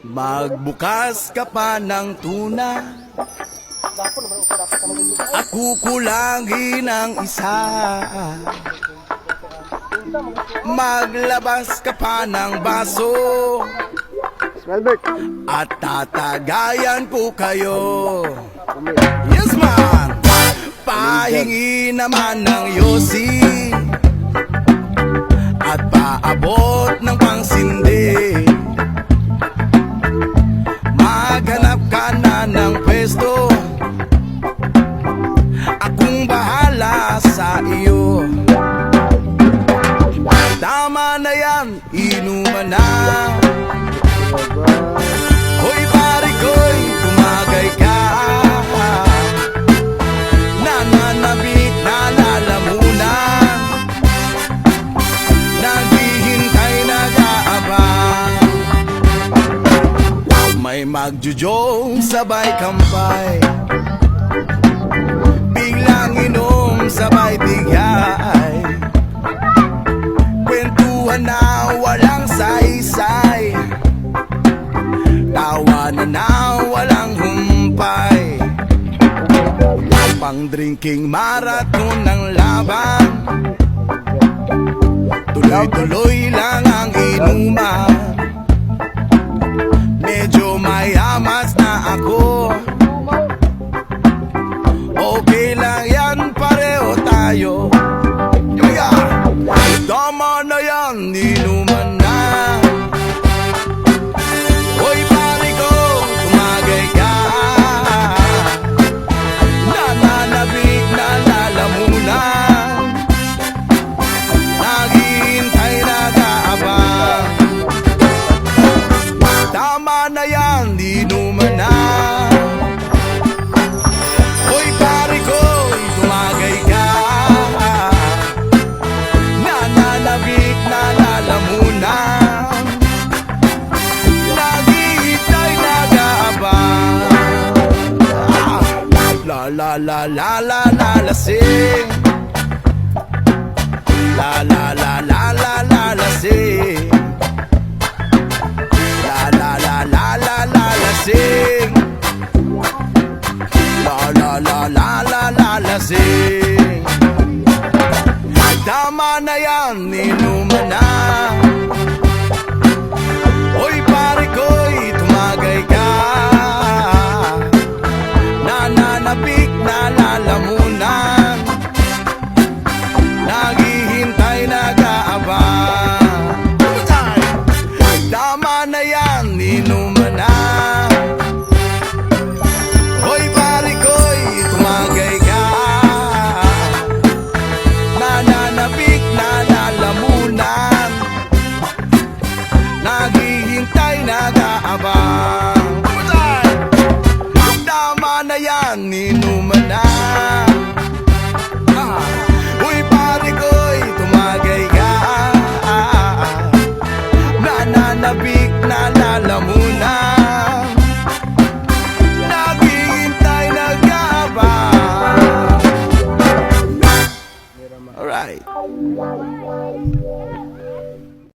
Magbukas ka pa ng tuna at kukulangin ang isa. Maglabas ka pa ng baso at tatagayan ko kayo. Yes man! Pahingi naman ng yosi at paabot ng pangsindi. Maghanap ka na ng pwesto, akong bahala sa iyo. Tama na yan, inuman na. Hoy pare ko'y tumagay ka. Nananabik na lalamunan, naghihintay nag-aabang. May magjujong sabay kampay, biglang inom sabay bigay. Kwentuhan na walang saysay, tawanan na walang humpay. Pang drinking marathon ng laban, tuloy-tuloy lang ang inuman. Medyo mayamas na ako, okay lang yan, pareho tayo. Yeah. Tama na yan, inuman na. Hoy pare ko, tumagay ka. Nananabik na lalamunan, naghihintay nag-aabang. Tama na yan, inuman na. Hoy pare ko, tumagay ka. Nananabik na lalamunan, naghihintay nag-aabang. La la la la la la lasing. La la la la la la lasing. La la la la la la lasing. La la la la la la lasing. Tama na yan, inuman na. Hoy pare ko'y tumagay ka. Nananabik na lalamunan, naghihintay nag-aabang. Tama na yan, inuman na. Hoy pare ko'y tumagay ka. Nananabik na lalamunan, naghihintay nag-aabang.